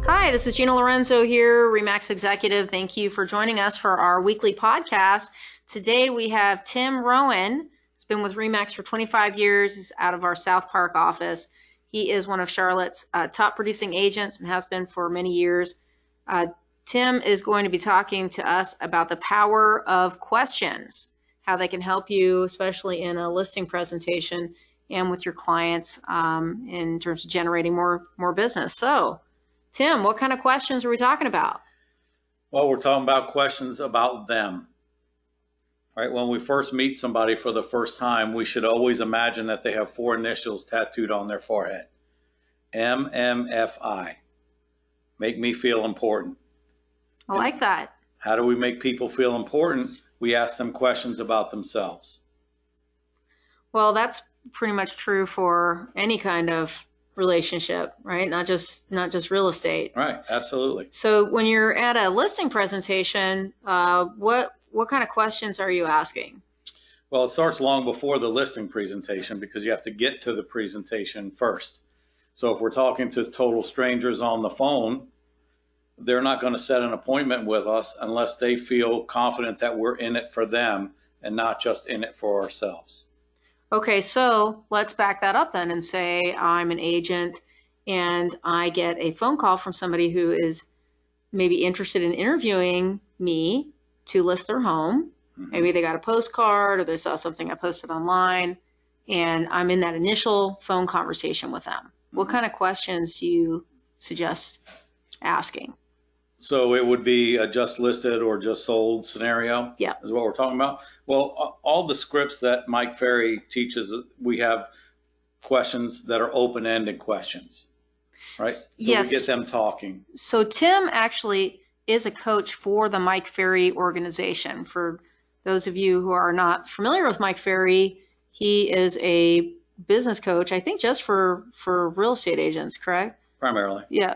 Hi, this is Gina Lorenzo here, Remax Executive. Thank you for joining us for our weekly podcast. Today we have Tim Rohan. He's been with Remax for 25 years. He's out of our South Park office. He is one of Charlotte's top producing agents and has been for many years. Tim is going to be talking to us about the power of questions, how they can help you, especially in a listing presentation and with your clients in terms of generating more business. So, Tim, what kind of questions are we talking about? Well, we're talking about questions about them. Right? When we first meet somebody for the first time, we should always imagine that they have four initials tattooed on their forehead. MMFI. Make me feel important. I like that. How do we make people feel important? We ask them questions about themselves. Well, that's pretty much true for any kind of relationship, right? Not just real estate. Right, absolutely. So when you're at a listing presentation, what kind of questions are you asking? Well, it starts long before the listing presentation because you have to get to the presentation first. So if we're talking to total strangers on the phone, they're not going to set an appointment with us unless they feel confident that we're in it for them and not just in it for ourselves. Okay, so let's back that up then and say I'm an agent and I get a phone call from somebody who is maybe interested in interviewing me to list their home. Mm-hmm. Maybe they got a postcard or they saw something I posted online and I'm in that initial phone conversation with them. Mm-hmm. What kind of questions do you suggest asking? So it would be a just listed or just sold scenario. Yeah, is what we're talking about. Well, all the scripts that Mike Ferry teaches, we have questions that are open-ended questions, right? So yes. We get them talking. So Tim actually is a coach for the Mike Ferry organization. For those of you who are not familiar with Mike Ferry, he is a business coach, I think just for real estate agents, correct? Primarily. Yeah,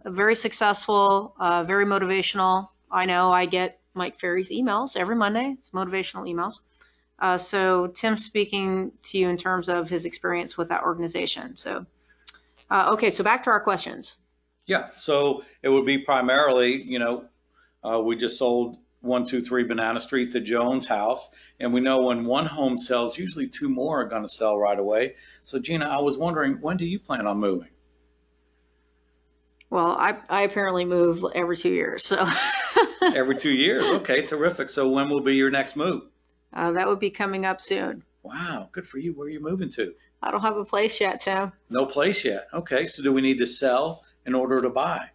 very successful, very motivational. I know I get Mike Ferry's emails every Monday. It's motivational emails. So Tim's speaking to you in terms of his experience with that organization. So, okay, so back to our questions. Yeah, so it would be primarily, we just sold 123 Banana Street, the Jones house, and we know when one home sells, usually two more are going to sell right away. So Gina, I was wondering, when do you plan on moving? Well, I apparently move every 2 years, so. Every 2 years, okay, terrific. So when will be your next move? That would be coming up soon. Wow, good for you. Where are you moving to? I don't have a place yet, Tim. No place yet. Okay, so do we need to sell in order to buy?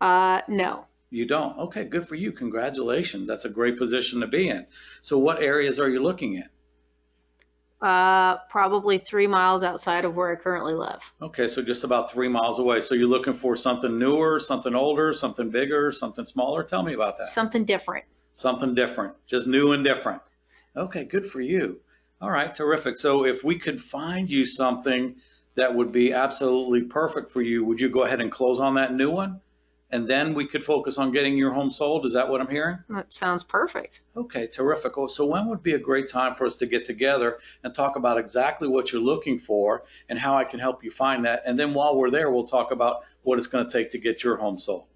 No. You don't? Okay, good for you. Congratulations. That's a great position to be in. So what areas are you looking at? Probably 3 miles outside of where I currently live. Okay, so just about 3 miles away. So you're looking for something newer, something older, something bigger, something smaller? Tell me about that. Something different. Something different, just new and different. Okay, good for you. All right, terrific. So if we could find you something that would be absolutely perfect for you, would you go ahead and close on that new one? And then we could focus on getting your home sold. Is that what I'm hearing? That sounds perfect. Okay, terrific. So when would be a great time for us to get together and talk about exactly what you're looking for and how I can help you find that? And then while we're there, we'll talk about what it's going to take to get your home sold.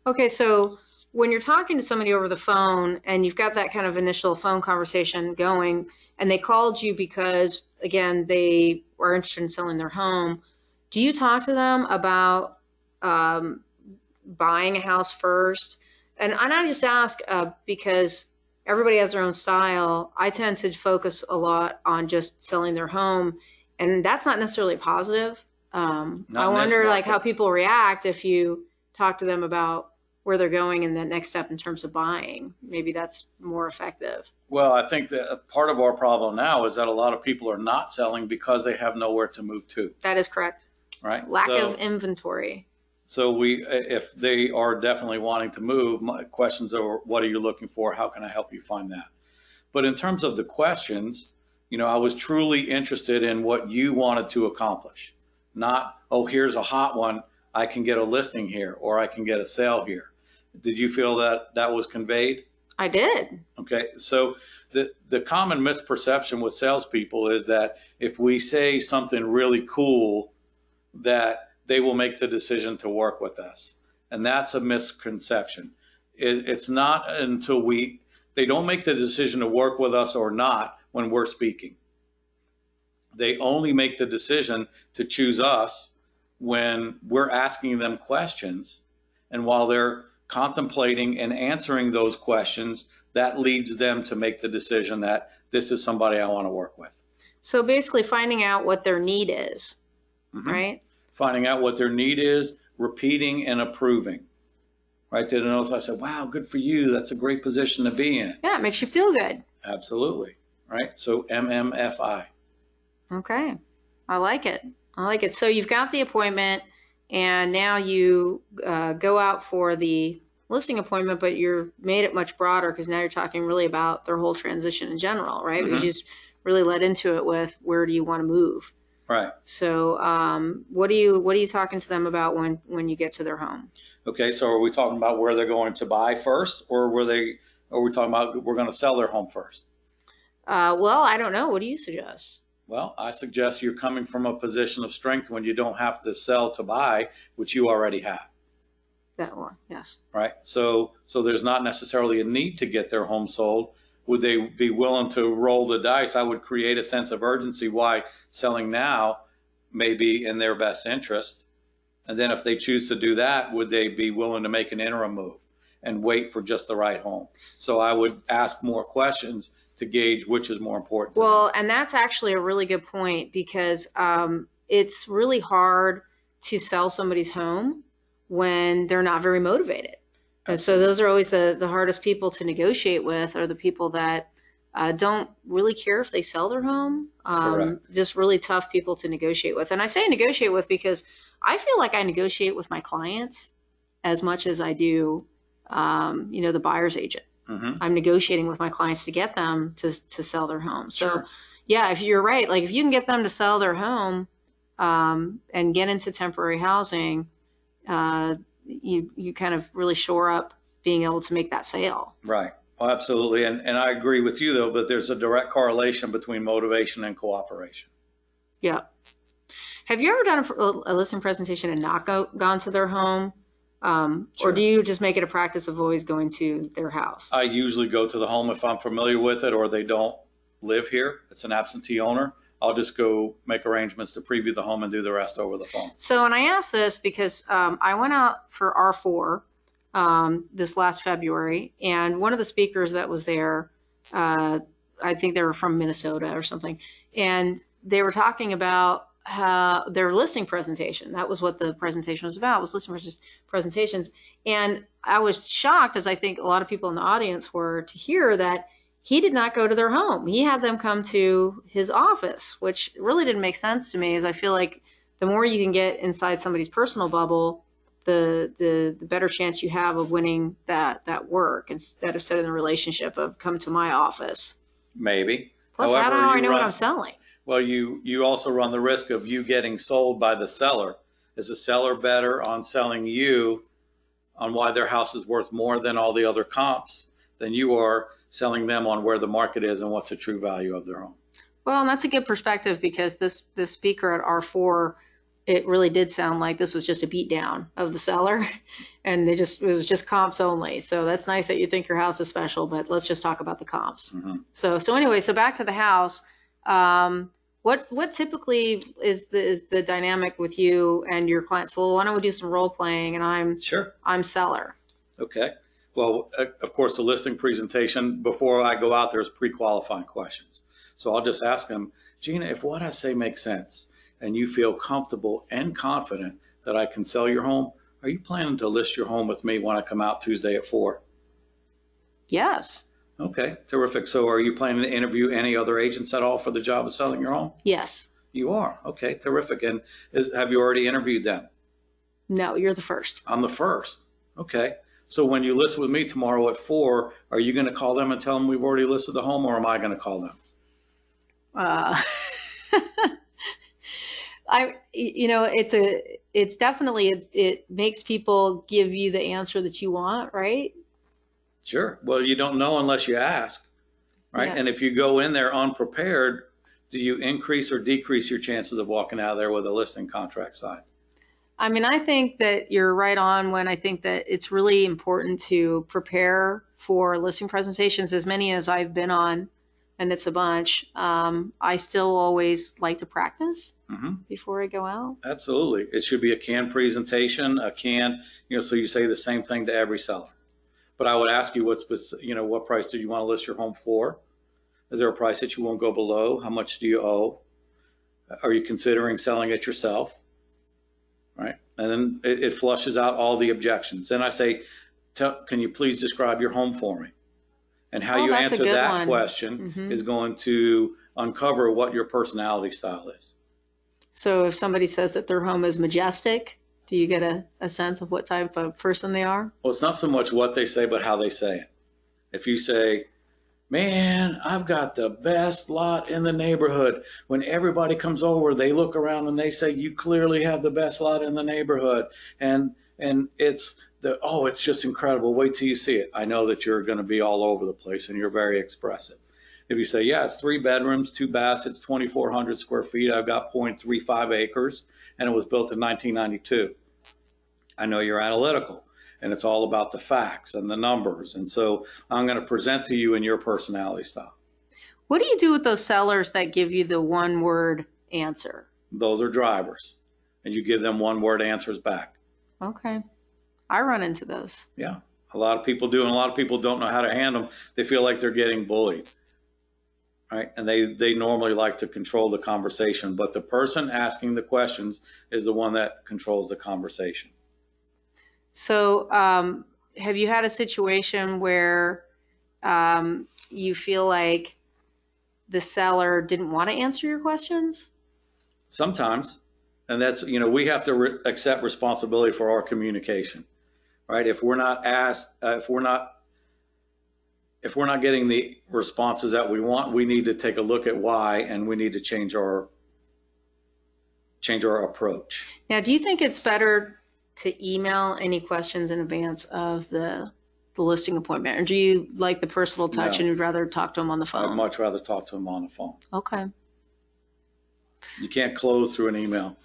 Okay, so when you're talking to somebody over the phone and you've got that kind of initial phone conversation going and they called you because, again, they were interested in selling their home, do you talk to them about buying a house first? And I just ask because everybody has their own style. I tend to focus a lot on just selling their home, and that's not necessarily positive. I wonder like how people react if you talk to them about where they're going and the next step in terms of buying. Maybe that's more effective. Well, I think that part of our problem now is that a lot of people are not selling because they have nowhere to move to. That is correct. Right. Lack of inventory. So if they are definitely wanting to move, my questions are, what are you looking for? How can I help you find that? But in terms of the questions, I was truly interested in what you wanted to accomplish. Not, oh, here's a hot one, I can get a listing here, or I can get a sale here. Did you feel that that was conveyed? I did. Okay, so the common misperception with salespeople is that if we say something really cool, that they will make the decision to work with us. And that's a misconception. It's not until they don't make the decision to work with us or not when we're speaking. They only make the decision to choose us when we're asking them questions. And while they're contemplating and answering those questions, that leads them to make the decision that this is somebody I want to work with. So basically finding out what their need is, right? Finding out what their need is, repeating and approving. Right? They notice I said, wow, good for you. That's a great position to be in. Yeah, it makes you feel good. Absolutely. Right? So MMFI. Okay. I like it. I like it. So you've got the appointment, and now you go out for the listing appointment, but you're made it much broader because now you're talking really about their whole transition in general, right? You just really led into it with where do you want to move. Right. So what are you talking to them about when you get to their home? Okay, so are we talking about where they're going to buy first, or are we talking about we're going to sell their home first? Well, I don't know. What do you suggest? Well, I suggest you're coming from a position of strength when you don't have to sell to buy, which you already have. That one, yes. Right. So there's not necessarily a need to get their home sold. Would they be willing to roll the dice? I would create a sense of urgency why selling now may be in their best interest. And then if they choose to do that, would they be willing to make an interim move and wait for just the right home? So I would ask more questions to gauge which is more important. Well, and that's actually a really good point because it's really hard to sell somebody's home when they're not very motivated. And so those are always the hardest people to negotiate with, are the people that don't really care if they sell their home. Just really tough people to negotiate with. And I say negotiate with because I feel like I negotiate with my clients as much as I do, the buyer's agent. I'm negotiating with my clients to get them to sell their home. So, yeah, if you're right, like if you can get them to sell their home and get into temporary housing, you kind of really shore up being able to make that sale. Right. Well, absolutely. And I agree with you, though, but there's a direct correlation between motivation and cooperation. Yeah. Have you ever done a listing presentation and not gone to their home? Or do you just make it a practice of always going to their house? I usually go to the home if I'm familiar with it or they don't live here. It's an absentee owner. I'll just go make arrangements to preview the home and do the rest over the phone. So, and I asked this because I went out for R4 this last February, and one of the speakers that was there, I think they were from Minnesota or something, and they were talking about their listing presentation. That was what the presentation was about, was listing presentations. And I was shocked, as I think a lot of people in the audience were, to hear that he did not go to their home. He had them come to his office, which really didn't make sense to me, as I feel like the more you can get inside somebody's personal bubble, the better chance you have of winning that work, instead of setting the relationship of come to my office. Maybe. Plus, However, how do I know what I'm selling? Well, you also run the risk of you getting sold by the seller. Is the seller better on selling you on why their house is worth more than all the other comps than you are selling them on where the market is and what's the true value of their home? Well, and that's a good perspective, because this speaker at R4, it really did sound like this was just a beat down of the seller, and it was just comps only. So that's nice that you think your house is special, but let's just talk about the comps. So anyway, so back to the house. What typically is the dynamic with you and your clients? So why don't we do some role playing, and I'm seller. Okay. Well, of course, the listing presentation, before I go out, there's pre-qualifying questions. So I'll just ask them, Gina, if what I say makes sense and you feel comfortable and confident that I can sell your home, are you planning to list your home with me when I come out Tuesday at 4? Yes. Okay, terrific. So are you planning to interview any other agents at all for the job of selling your home? Yes. You are? Okay, terrific. And have you already interviewed them? No, you're the first. I'm the first. Okay. So when you list with me tomorrow at 4, are you going to call them and tell them we've already listed the home, or am I going to call them? It makes people give you the answer that you want, right? Sure. Well, you don't know unless you ask, right? Yeah. And if you go in there unprepared, do you increase or decrease your chances of walking out of there with a listing contract signed? I mean, I think that you're right on when I think that it's really important to prepare for listing presentations, as many as I've been on, and it's a bunch. I still always like to practice before I go out. Absolutely. It should be a canned presentation, a canned, so you say the same thing to every seller. But I would ask you what price do you want to list your home for? Is there a price that you won't go below? How much do you owe? Are you considering selling it yourself? Right. And then it flushes out all the objections. Then I say, can you please describe your home for me? And how you answer that question is going to uncover what your personality style is. So if somebody says that their home is majestic, do you get a sense of what type of person they are? Well, it's not so much what they say, but how they say it. If you say, man, I've got the best lot in the neighborhood. When everybody comes over, they look around and they say, you clearly have the best lot in the neighborhood. And it's just incredible. Wait till you see it. I know that you're going to be all over the place and you're very expressive. If you say, yeah, it's 3 bedrooms, 2 baths, it's 2,400 square feet. I've got 0.35 acres and it was built in 1992. I know you're analytical. And it's all about the facts and the numbers. And so I'm going to present to you in your personality style. What do you do with those sellers that give you the one-word answer? Those are drivers. And you give them one-word answers back. Okay. I run into those. Yeah. A lot of people do, and a lot of people don't know how to handle them. They feel like they're getting bullied. Right? And they normally like to control the conversation. But the person asking the questions is the one that controls the conversation. So have you had a situation where you feel like the seller didn't want to answer your questions? Sometimes. And that's, we have to accept responsibility for our communication, right? If we're not getting the responses that we want, we need to take a look at why, and we need to change our approach. Now, do you think it's better to email any questions in advance of the listing appointment, or do you like the personal touch and you'd rather talk to them on the phone? I'd much rather talk to them on the phone. Okay. You can't close through an email.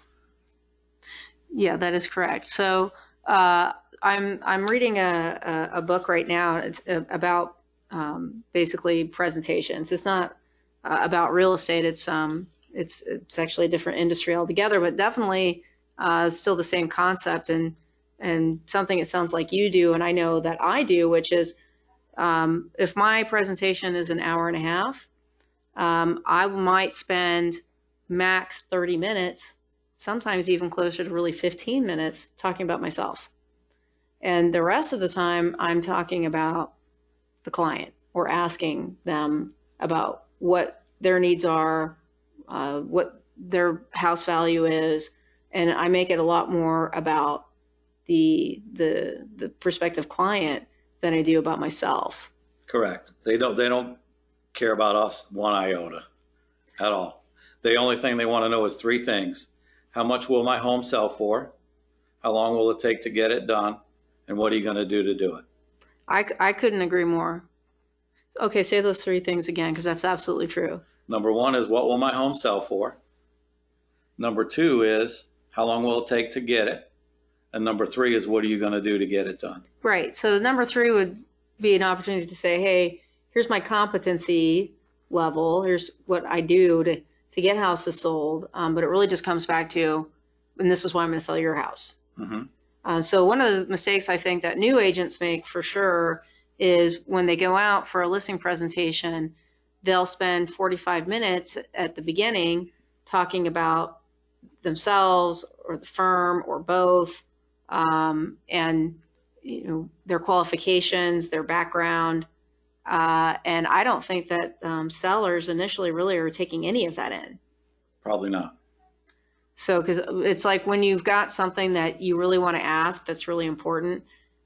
Yeah, that is correct. So I'm reading a book right now. It's about basically presentations. It's not about real estate. It's actually a different industry altogether, but definitely still the same concept and something it sounds like you do, and I know that I do, which is if my presentation is an hour and a half, I might spend max 30 minutes, sometimes even closer to really 15 minutes, talking about myself. And the rest of the time, I'm talking about the client or asking them about what their needs are, what their house value is, and I make it a lot more about the prospective client than I do about myself. Correct. They don't care about us one iota at all. The only thing they want to know is 3 things. How much will my home sell for? How long will it take to get it done? And what are you going to do it? I couldn't agree more. Okay, say those 3 things again, because that's absolutely true. Number 1 is, what will my home sell for? Number 2 is, how long will it take to get it? And number 3 is, what are you going to do to get it done? Right. So number 3 would be an opportunity to say, hey, here's my competency level. Here's what I do to get houses sold. But it really just comes back to, and this is why I'm going to sell your house. Mm-hmm. So one of the mistakes I think that new agents make for sure is when they go out for a listing presentation, they'll spend 45 minutes at the beginning talking about themselves or the firm or both, and their qualifications, their background, and I don't think that sellers initially really are taking any of that in. Probably not. So, because it's like when you've got something that you really want to ask that's really important,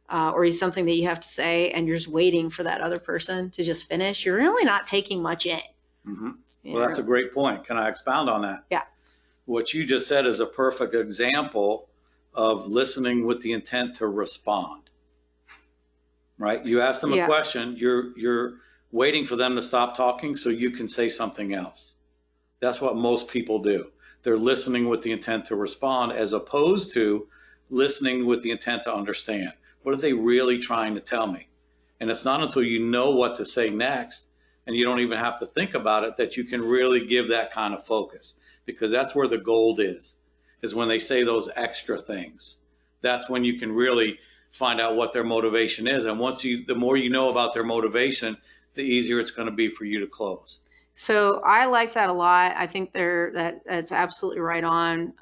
or something that you have to say, and you're just waiting for that other person to just finish, you're really not taking much in. Mm-hmm. Well, that's a great point. Can I expound on that? Yeah. What you just said is a perfect example of listening with the intent to respond. Right? You ask them a question, you're waiting for them to stop talking so you can say something else. That's what most people do. They're listening with the intent to respond, as opposed to listening with the intent to understand. What are they really trying to tell me? And it's not until you know what to say next, and you don't even have to think about it, that you can really give that kind of focus, because that's where the gold is when they say those extra things. That's when you can really find out what their motivation is. And the more you know about their motivation, the easier it's going to be for you to close. So I like that a lot. I think that's absolutely right on,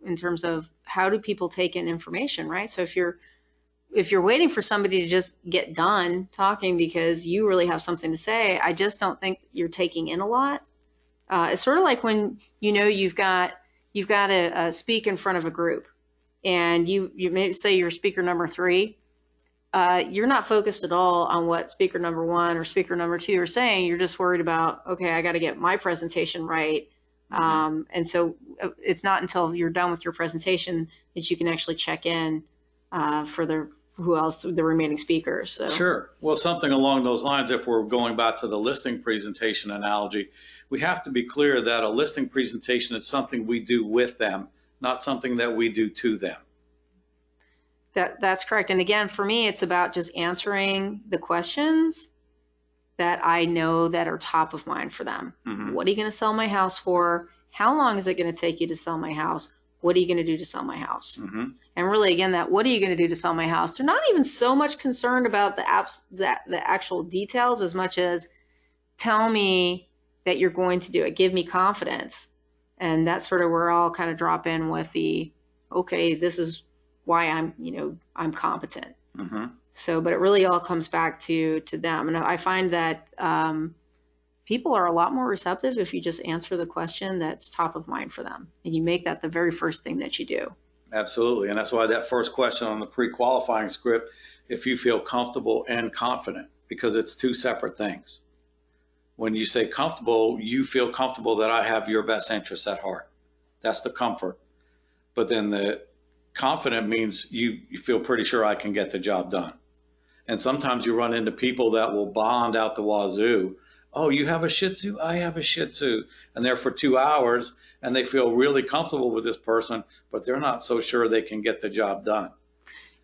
in terms of how do people take in information, right? So if you're waiting for somebody to just get done talking because you really have something to say, I just don't think you're taking in a lot. It's sort of like when you've got to speak in front of a group, and you may say you're speaker number 3. You're not focused at all on what speaker number 1 or speaker number 2 are saying. You're just worried about, okay, I got to get my presentation right. And so it's not until you're done with your presentation that you can actually check in for the remaining speakers. So. Sure. Well, something along those lines, if we're going back to the listing presentation analogy, we have to be clear that a listing presentation is something we do with them, not something that we do to them. That's correct. And again, for me, it's about just answering the questions that I know that are top of mind for them. Mm-hmm. What are you going to sell my house for? How long is it going to take you to sell my house? What are you going to do to sell my house? Mm-hmm. And really, again, what are you going to do to sell my house? They're not even so much concerned about the actual details as much as tell me that you're going to do it. Give me confidence. And that's sort of where I'll kind of drop in with okay, this is why I'm competent. Mm-hmm. So, but it really all comes back to them. And I find that people are a lot more receptive if you just answer the question that's top of mind for them. And you make that the very first thing that you do. Absolutely. And that's why that first question on the pre-qualifying script, if you feel comfortable and confident, because it's two separate things. When you say comfortable, you feel comfortable that I have your best interests at heart. That's the comfort. But then the confident means you feel pretty sure I can get the job done. And sometimes you run into people that will bond out the wazoo. Oh, you have a Shih Tzu? I have a Shih Tzu. And they're for 2 hours, and they feel really comfortable with this person, but they're not so sure they can get the job done.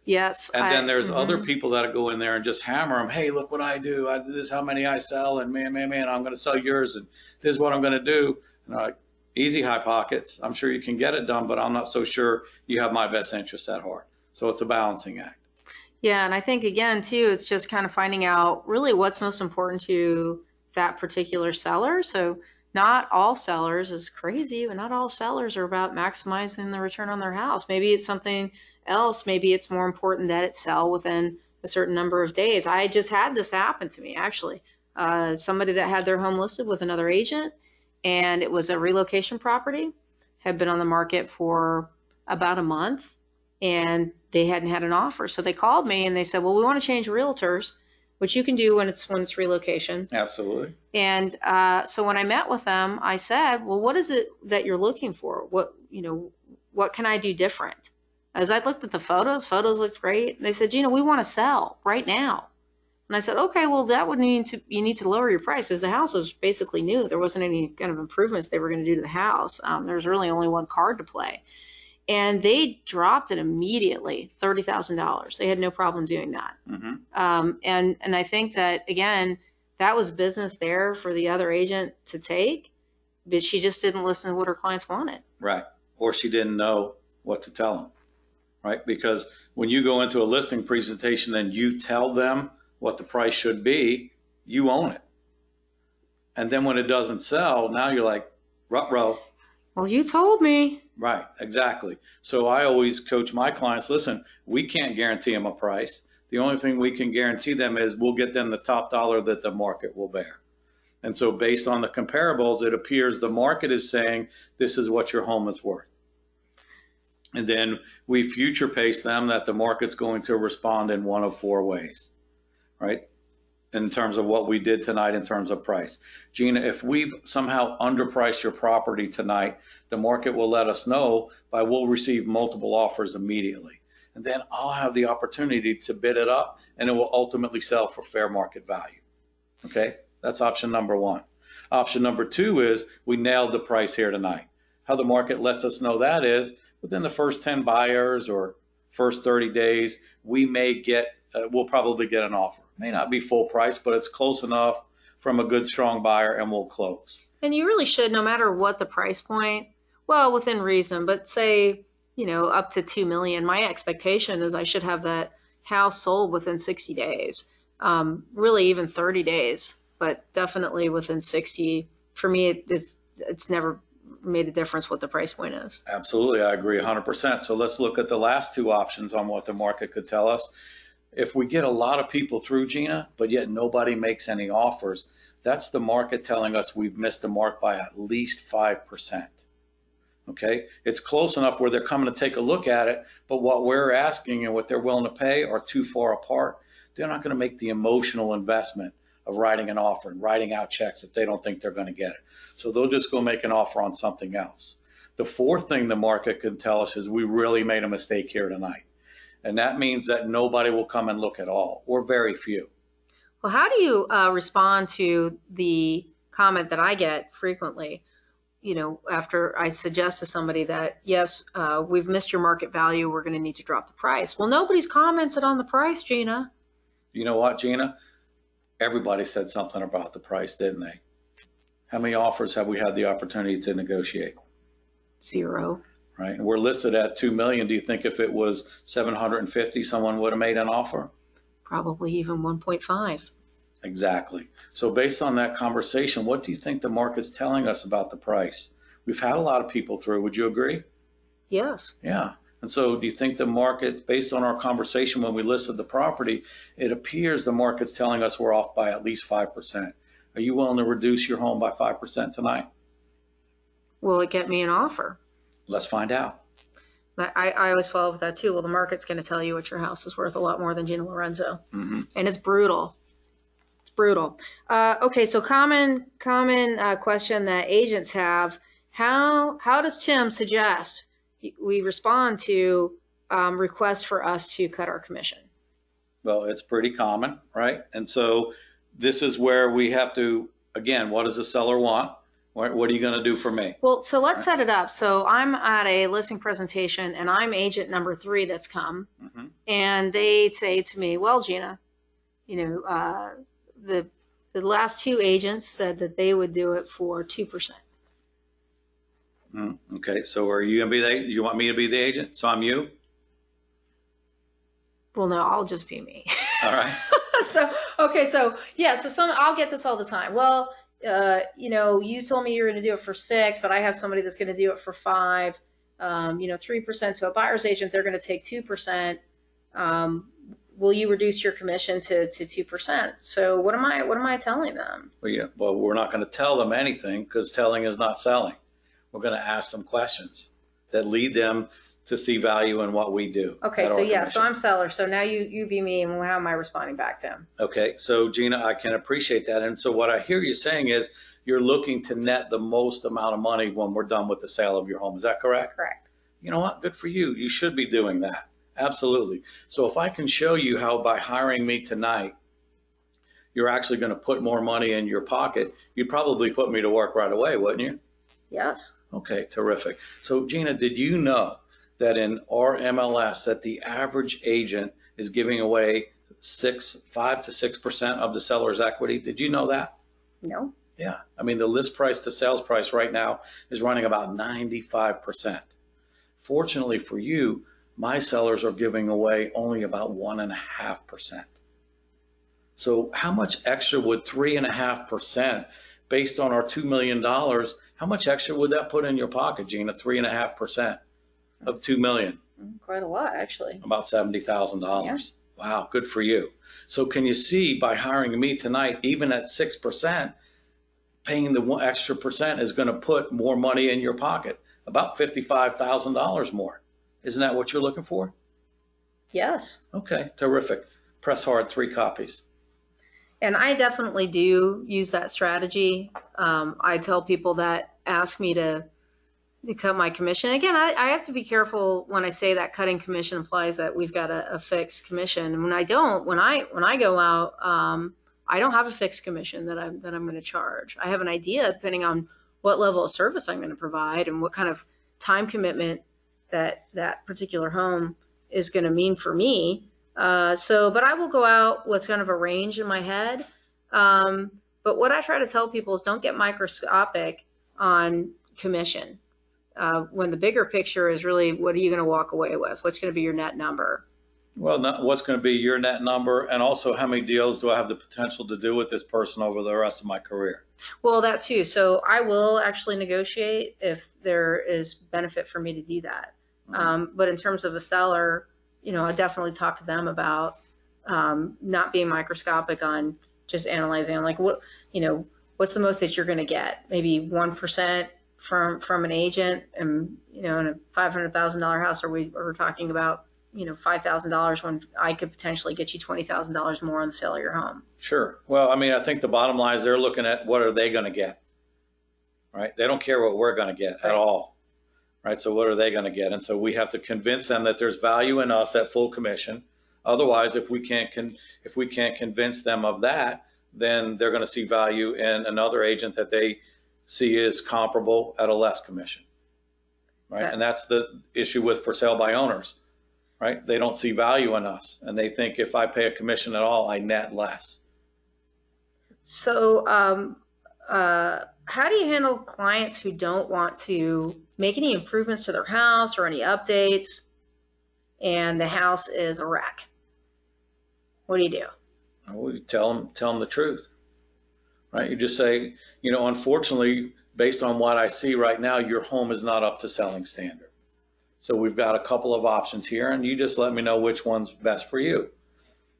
Yes. And then there's other people that go in there and just hammer them. Hey, look what I do. This is how many I sell, and man, I'm going to sell yours, and this is what I'm going to do. And I'm like, easy, high pockets. I'm sure you can get it done, but I'm not so sure you have my best interests at heart. So it's a balancing act. Yeah, and I think, again, too, it's just kind of finding out really what's most important to that particular seller. So not all sellers is crazy, but not all sellers are about maximizing the return on their house. Maybe it's something else. Maybe it's more important that it sell within a certain number of days. I just had this happen to me, actually. Somebody that had their home listed with another agent, and it was a relocation property, had been on the market for about a month, and they hadn't had an offer. So they called me and they said, well, we want to change realtors, which you can do when it's relocation. Absolutely. And so when I met with them, I said, well, what is it that you're looking for? What can I do different? As I looked at the photos looked great. And they said, we want to sell right now. And I said, okay, well, that would mean you need to lower your prices. The house was basically new. There wasn't any kind of improvements they were going to do to the house. There was really only one card to play. And they dropped it immediately, $30,000. They had no problem doing that. Mm-hmm. And I think that, again, that was business there for the other agent to take, but she just didn't listen to what her clients wanted. Right. Or she didn't know what to tell them. Right. Because when you go into a listing presentation and you tell them what the price should be, you own it. And then when it doesn't sell, now you're like, ruh-roh. Well, you told me. Right, exactly. So I always coach my clients, listen, we can't guarantee them a price. The only thing we can guarantee them is we'll get them the top dollar that the market will bear. And so based on the comparables, it appears the market is saying this is what your home is worth. And then we future pace them that the market's going to respond in one of 4 ways, right? In terms of what we did tonight in terms of price. Gina, if we've somehow underpriced your property tonight, the market will let us know we'll receive multiple offers immediately. And then I'll have the opportunity to bid it up, and it will ultimately sell for fair market value. Okay, that's option number 1. Option number 2 is we nailed the price here tonight. How the market lets us know that is within the first 10 buyers or first 30 days, we'll probably get an offer. May not be full price, but it's close enough from a good, strong buyer, and we'll close. And you really should, no matter what the price point, well, within reason, but say, up to 2 million, my expectation is I should have that house sold within 60 days. Really even 30 days, but definitely within 60. For me, it's never made a difference what the price point is. Absolutely, I agree 100%. So let's look at the last two options on what the market could tell us. If we get a lot of people through, Gina, but yet nobody makes any offers, that's the market telling us we've missed the mark by at least 5%. Okay, it's close enough where they're coming to take a look at it, but what we're asking and what they're willing to pay are too far apart. They're not going to make the emotional investment of writing an offer and writing out checks if they don't think they're going to get it. So they'll just go make an offer on something else. The fourth thing the market can tell us is we really made a mistake here tonight. And that means that nobody will come and look at all, or very few. Well, how do you respond to the comment that I get frequently, after I suggest to somebody that, yes, we've missed your market value, we're going to need to drop the price. Well, nobody's commented on the price, Gina. You know what, Gina? Everybody said something about the price, didn't they? How many offers have we had the opportunity to negotiate? 0. Right. And we're listed at 2 million. Do you think if it was 750, someone would have made an offer? Probably even 1.5. Exactly. So based on that conversation, what do you think the market's telling us about the price? We've had a lot of people through. Would you agree? Yes. Yeah. And so do you think the market, based on our conversation when we listed the property, it appears the market's telling us we're off by at least 5%. Are you willing to reduce your home by 5% tonight? Will it get me an offer? Let's find out. I always follow with that too. Well, the market's going to tell you what your house is worth a lot more than Gina Lorenzo. Mm-hmm. And it's brutal. It's brutal. Okay, so common question that agents have. How does Tim suggest we respond to requests for us to cut our commission? Well, it's pretty common, right? And so this is where we have to, again, what does the seller want? What are you going to do for me? Well, so let's set it up. So I'm at a listing presentation and I'm agent number 3 that's come. Mm-hmm. And they say to me, well, Gina, the last 2 agents said that they would do it for 2%. Okay, so are you going to be the, you want me to be the agent? So I'm you? Well, no, I'll just be me. All right. So I'll get this all the time. Well, you told me you were going to do it for 6, but I have somebody that's going to do it for 5. 3% to a buyer's agent, they're going to take 2%. Will you reduce your commission to 2%? So what am I telling them? Well, we're not going to tell them anything because telling is not selling. We're going to ask them questions that lead them to see value in what we do. Okay, so I'm seller. So now you be me, and how am I responding back to him? Okay, so Gina, I can appreciate that. And so what I hear you saying is you're looking to net the most amount of money when we're done with the sale of your home. Is that correct? Correct. You know what? Good for you. You should be doing that. Absolutely. So if I can show you how by hiring me tonight, you're actually going to put more money in your pocket, you'd probably put me to work right away, wouldn't you? Yes. Okay, terrific. So Gina, did you know that in our MLS that the average agent is giving away 5 to 6% of the seller's equity? Did you know that? No. Yeah. I mean, the list price to sales price right now is running about 95%. Fortunately for you, my sellers are giving away only about 1.5%. So how much extra would 3.5% based on our $2 million, how much extra would that put in your pocket, Gina? 3.5% of $2 million. Quite a lot, actually. About $70,000. Yeah. Wow, good for you. So can you see by hiring me tonight, even at 6%, paying the extra percent is going to put more money in your pocket, about $55,000 more. Isn't that what you're looking for? Yes. Okay, terrific. Press hard, 3 copies. And I definitely do use that strategy. I tell people that ask me to cut my commission. Again, I have to be careful when I say that cutting commission implies that we've got a fixed commission. And when I go out, I don't have a fixed commission that I'm going to charge. I have an idea depending on what level of service I'm going to provide and what kind of time commitment that particular home is going to mean for me. But I will go out with kind of a range in my head. But what I try to tell people is don't get microscopic on commission. When the bigger picture is really, what are you going to walk away with? What's going to be your net number? Well, what's going to be your net number, and also how many deals do I have the potential to do with this person over the rest of my career? Well, that too. So I will actually negotiate if there is benefit for me to do that. But in terms of a seller, I definitely talk to them about not being microscopic on just analyzing like what's the most that you're going to get? Maybe 1% from an agent, and in a $500,000 house, we're talking about $5,000 when I could potentially get you $20,000 more on the sale of your home. Sure. Well, I think the bottom line is they're looking at what are they going to get, right? They don't care what we're going to get at all, right? So what are they going to get? And so we have to convince them that there's value in us at full commission. Otherwise, if we can't convince them of that, then they're going to see value in another agent that they see is comparable at a less commission, right? And that's the issue with for sale by owners, right? They don't see value in us, and they think if I pay a commission at all, I net less. So how do you handle clients who don't want to make any improvements to their house or any updates, and the house is a wreck? What do you do? Well, you tell them the truth, right? You just say, unfortunately, based on what I see right now, your home is not up to selling standard. So we've got a couple of options here, and you just let me know which one's best for you.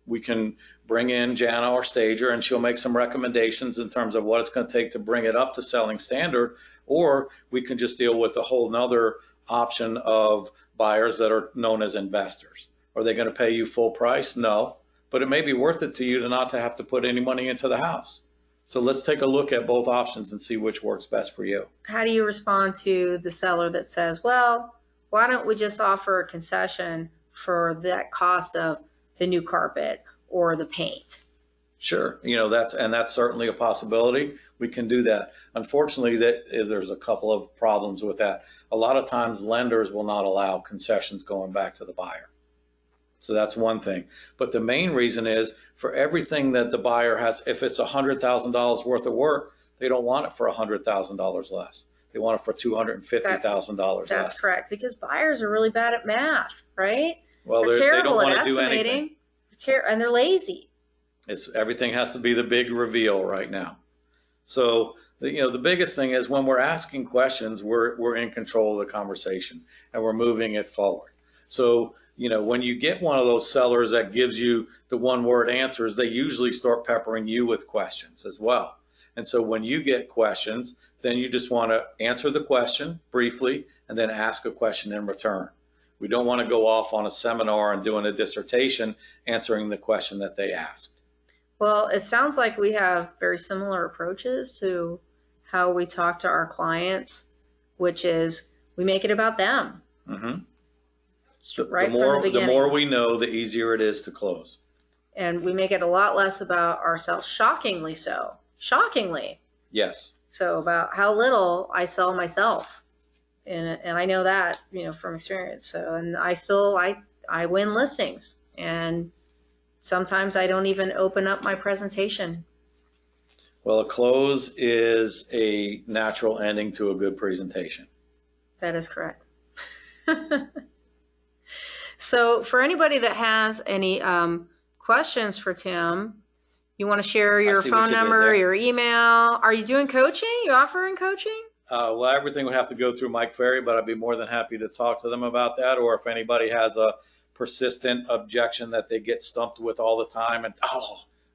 We can bring in Jana or Stager, and she'll make some recommendations in terms of what it's going to take to bring it up to selling standard, or we can just deal with a whole nother option of buyers that are known as investors. Are they going to pay you full price? No, but it may be worth it to you to not to have to put any money into the house. So let's take a look at both options and see which works best for you. How do you respond to the seller that says, well, why don't we just offer a concession for that cost of the new carpet or the paint? Sure, that's certainly a possibility. We can do that. Unfortunately, there's a couple of problems with that. A lot of times lenders will not allow concessions going back to the buyer. So that's one thing. But the main reason is for everything that the buyer has, if it's $100,000 worth of work, they don't want it for $100,000 less. They want it for $250,000 less. That's correct, because buyers are really bad at math, right? Well, they don't want to do anything. And they're lazy. Everything has to be the big reveal right now. So, the biggest thing is when we're asking questions, we're in control of the conversation and we're moving it forward. So, when you get one of those sellers that gives you the one-word answers, they usually start peppering you with questions as well. And so when you get questions, then you just want to answer the question briefly and then ask a question in return. We don't want to go off on a seminar and doing a dissertation answering the question that they asked. Well, it sounds like we have very similar approaches to how we talk to our clients, which is we make it about them. Mm-hmm. Right from the beginning. The more we know, the easier it is to close. And we make it a lot less about ourselves, shockingly so. Shockingly. Yes. So about how little I sell myself. And I know that, from experience. So, and I win listings. And sometimes I don't even open up my presentation. Well, a close is a natural ending to a good presentation. That is correct. So for anybody that has any questions for Tim, you want to share your phone number, your email. Are you doing coaching? You offering coaching? Well, everything would have to go through Mike Ferry, but I'd be more than happy to talk to them about that. Or if anybody has a persistent objection that they get stumped with all the time and,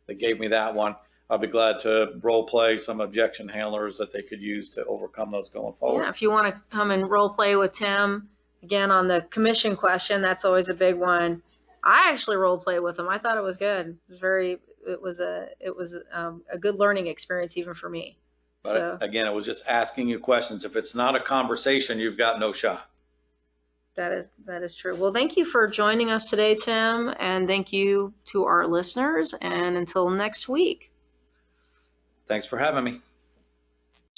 they gave me that one, I'll be glad to role play some objection handlers that they could use to overcome those going forward. Yeah, if you want to come and role play with Tim, again, on the commission question, that's always a big one. I actually role play with him. I thought it was good. It was a good learning experience even for me. But again, it was just asking you questions. If it's not a conversation, you've got no shot. That is true. Well, thank you for joining us today, Tim, and thank you to our listeners. And until next week. Thanks for having me.